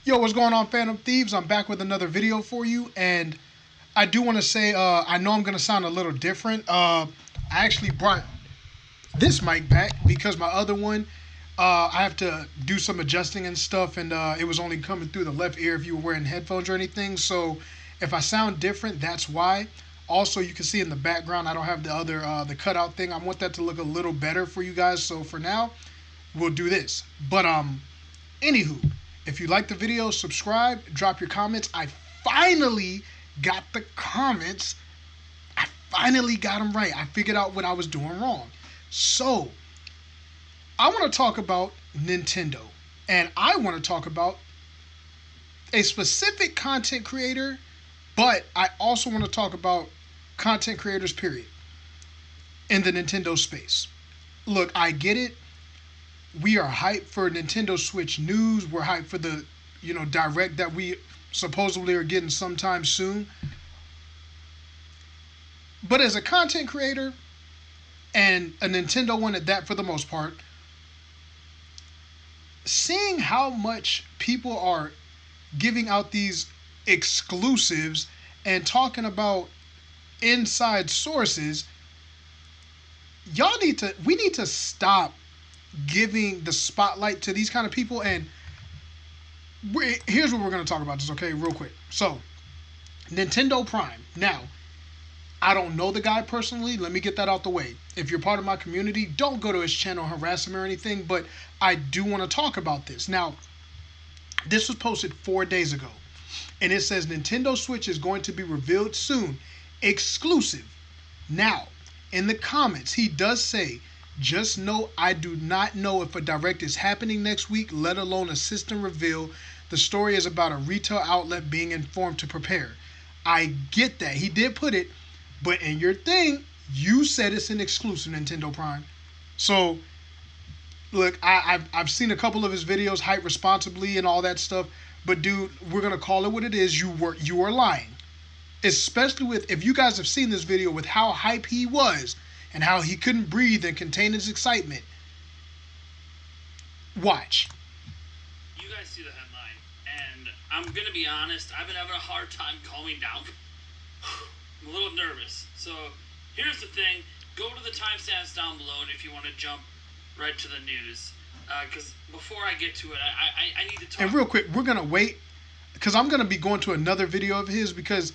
Yo, what's going on, Phantom Thieves? I'm back with another video for you, and I do want to say, I know I'm going to sound a little different. I actually brought this mic back because my other one, I have to do some adjusting and stuff, and it was only coming through the left ear if you were wearing headphones or anything. So if I sound different, that's why. Also, you can see in the background, I don't have the other, the cutout thing. I want that to look a little better for you guys. So for now, we'll do this. But anywho, if you like the video, subscribe, drop your comments. I finally got the comments. I finally got them right. I figured out what I was doing wrong. So, I want to talk about Nintendo. And I want to talk about a specific content creator, but I also want to talk about content creators, period, in the Nintendo space. Look, I get it. We are hyped for Nintendo Switch news. We're hyped for the, direct that we supposedly are getting sometime soon. But as a content creator, and a Nintendo one at that for the most part, seeing how much people are giving out these exclusives and talking about inside sources, we need to stop giving the spotlight to these kind of people. And here's what we're going to talk about, just okay, real quick. So, Nintendo Prime. Now, I don't know the guy personally. Let me get that out the way. If you're part of my community, don't go to his channel, harass him or anything, but I do want to talk about this. Now, this was posted 4 days ago, and it says Nintendo Switch is going to be revealed soon, exclusive. Now, in the comments, he does say, just know I do not know if a direct is happening next week, let alone a system reveal. The story is about a retail outlet being informed to prepare. I get that. He did put it, but in your thing, you said it's an exclusive, Nintendo Prime. So, look, I've seen a couple of his videos, hype responsibly and all that stuff, but dude, we're gonna call it what it is. You are lying. Especially with, if you guys have seen this video with how hype he was and how he couldn't breathe and contain his excitement. Watch. You guys see the headline, and I'm gonna be honest, I've been having a hard time calming down. I'm a little nervous. So here's the thing. Go to the timestamps down below, and if you want to jump right to the news. Because before I get to it, I need to talk. And real quick, we're going to wait, because I'm going to be going to another video of his, because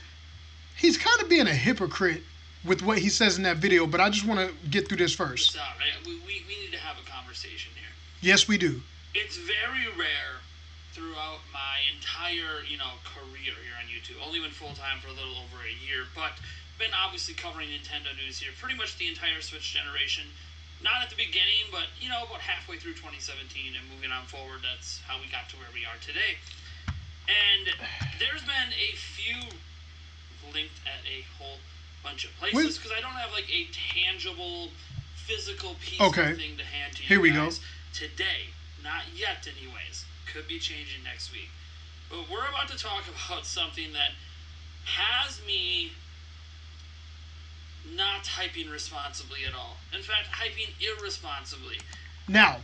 he's kind of being a hypocrite with what he says in that video, but I just want to get through this first. Right? We need to have a conversation here. Yes, we do. It's very rare throughout my entire, career here on YouTube. Only been full-time for a little over a year, but been obviously covering Nintendo news here pretty much the entire Switch generation. Not at the beginning, but, about halfway through 2017 and moving on forward, that's how we got to where we are today. And there's been a few linked at a whole bunch of places, because I don't have, like, a tangible, physical piece of thing to hand to you Here we guys go. today. Not yet, anyways. Could be changing next week. But we're about to talk about something that has me not hyping responsibly at all. In fact, hyping irresponsibly. Now,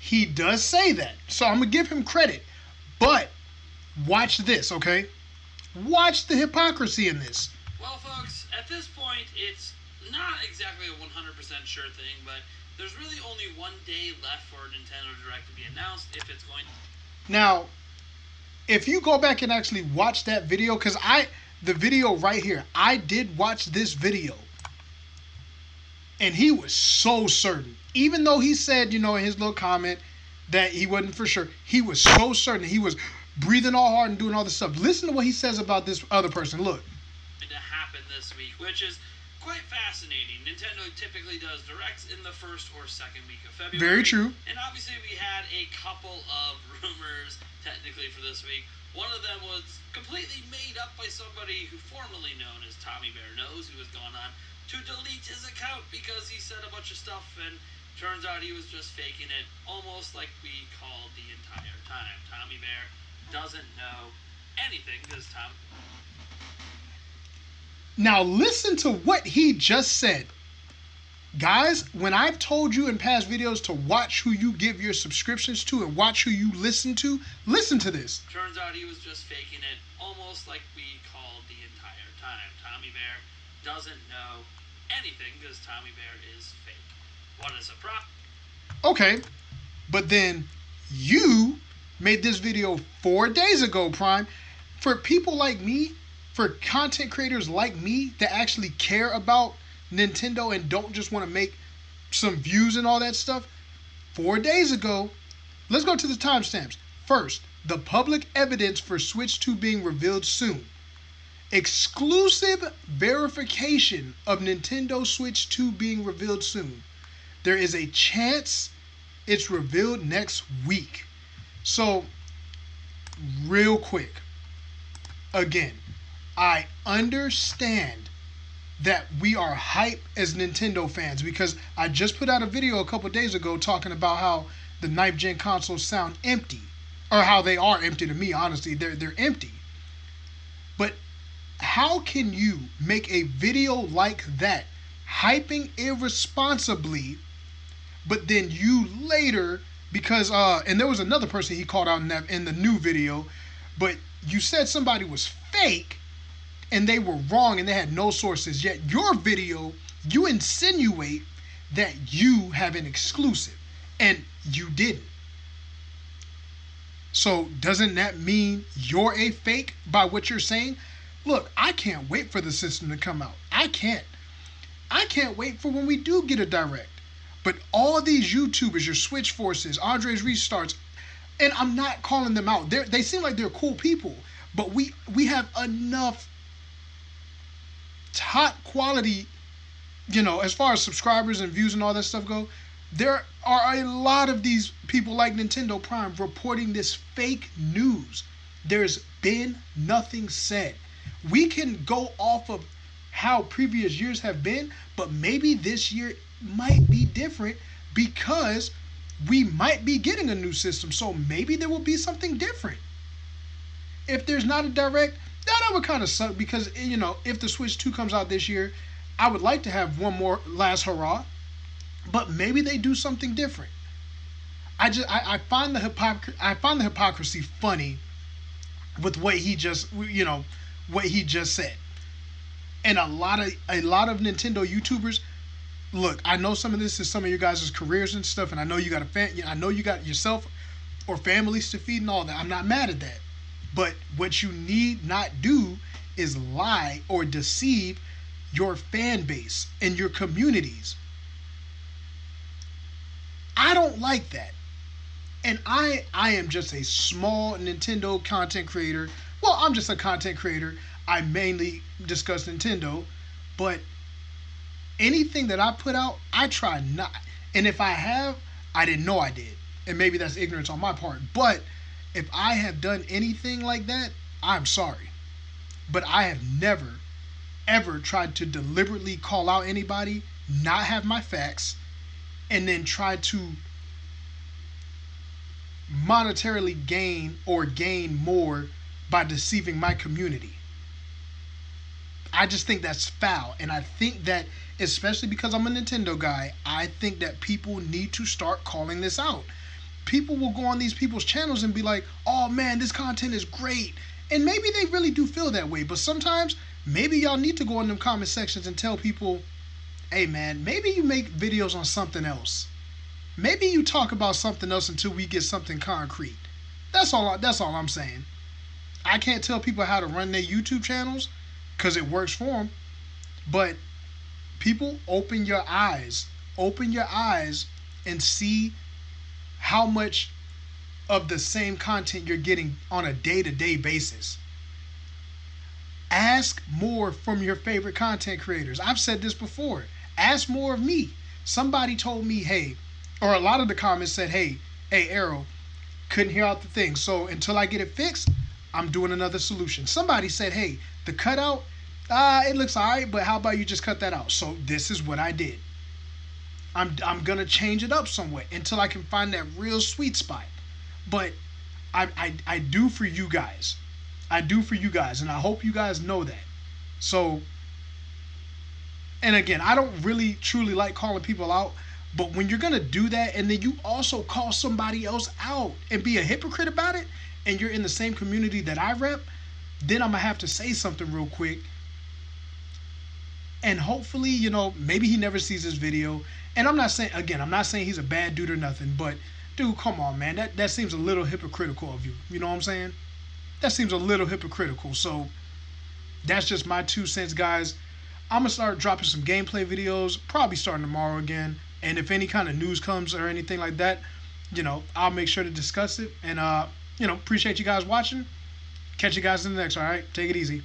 he does say that, so I'm going to give him credit. But watch this, okay? Watch the hypocrisy in this. Well, folks, at this point, it's not exactly a 100% sure thing, but there's really only 1 day left for Nintendo Direct to be announced, if it's going to. Now, if you go back and actually watch that video, because the video right here, I did watch this video, and he was so certain. Even though he said, in his little comment that he wasn't for sure, he was so certain. He was breathing all hard and doing all this stuff. Listen to what he says about this other person. Look. To happen this week, which is quite fascinating. Nintendo typically does directs in the first or second week of February. Very true. And obviously we had a couple of rumors technically for this week. One of them was completely made up by somebody who formerly known as Tommy Bear Knows, who has gone on to delete his account because he said a bunch of stuff, and turns out he was just faking it, almost like we called the entire time. Tommy Bear doesn't know anything this time. Now listen to what he just said. Guys, when I've told you in past videos to watch who you give your subscriptions to and watch who you listen to this. Turns out he was just faking it, almost like we called the entire time. Tommy Bear doesn't know anything because Tommy Bear is fake. What a surprise. Okay, but then you made this video 4 days ago, Prime. For people like me, for content creators like me that actually care about Nintendo and don't just want to make some views and all that stuff, 4 days ago, let's go to the timestamps. First, the public evidence for Switch 2 being revealed soon. Exclusive verification of Nintendo Switch 2 being revealed soon. There is a chance it's revealed next week. So, real quick, again, I understand that we are hype as Nintendo fans because I just put out a video a couple days ago talking about how the 9th gen consoles sound empty, or how they are empty to me. Honestly, they're empty. But how can you make a video like that, hyping irresponsibly, but then you later, because and there was another person he called out in the new video, but you said somebody was fake and they were wrong and they had no sources, yet your video, you insinuate that you have an exclusive, and you didn't. So doesn't that mean you're a fake by what you're saying? Look, I can't wait for the system to come out. I can't wait for when we do get a direct. But all these YouTubers, your Switch Forces, Andre's Restarts, and I'm not calling them out. They seem like they're cool people, but we have enough top quality, as far as subscribers and views and all that stuff go. There are a lot of these people like Nintendo Prime reporting this fake news. There's been nothing said. We can go off of how previous years have been, but maybe this year might be different because we might be getting a new system. So maybe there will be something different. If there's not a direct, that would kind of suck because, if the Switch 2 comes out this year, I would like to have one more last hurrah, but maybe they do something different. I find the hypocrisy funny with what he just said. And a lot of Nintendo YouTubers, look, I know some of this is some of your guys' careers and stuff, and I know you got I know you got yourself or families to feed and all that. I'm not mad at that. But what you need not do is lie or deceive your fan base and your communities. I don't like that. And I am just a small Nintendo content creator. Well, I'm just a content creator. I mainly discuss Nintendo, but anything that I put out, I try not. And if I have, I didn't know I did. And maybe that's ignorance on my part. But if I have done anything like that, I'm sorry. But I have never, ever tried to deliberately call out anybody, not have my facts, and then try to monetarily gain more by deceiving my community. I just think that's foul. And I think that, especially because I'm a Nintendo guy, I think that people need to start calling this out. People will go on these people's channels and be like, oh man, this content is great. And maybe they really do feel that way. But sometimes, maybe y'all need to go in them comment sections and tell people, hey man, maybe you make videos on something else. Maybe you talk about something else until we get something concrete. That's all I'm saying. I can't tell people how to run their YouTube channels because it works for them. But people, open your eyes. Open your eyes and see how much of the same content you're getting on a day-to-day basis. Ask more from your favorite content creators. I've said this before. Ask more of me. Somebody told me, hey, or a lot of the comments said, hey, Arrow, couldn't hear out the thing. So until I get it fixed, I'm doing another solution. Somebody said, hey, the cutout, it looks all right, but how about you just cut that out? So this is what I did. I'm gonna change it up somewhat until I can find that real sweet spot. But I do for you guys. I do for you guys, and I hope you guys know that. So And again, I don't really truly like calling people out, but when you're gonna do that and then you also call somebody else out and be a hypocrite about it, and you're in the same community that I rep, then I'm gonna have to say something real quick. And hopefully, maybe he never sees this video. And I'm not saying he's a bad dude or nothing, but dude, come on, man, that seems a little hypocritical of you. You know what I'm saying? That seems a little hypocritical. So that's just my 2 cents, guys. I'm gonna start dropping some gameplay videos, probably starting tomorrow again. And if any kind of news comes or anything like that, I'll make sure to discuss it. And appreciate you guys watching. Catch you guys in the next. All right, take it easy.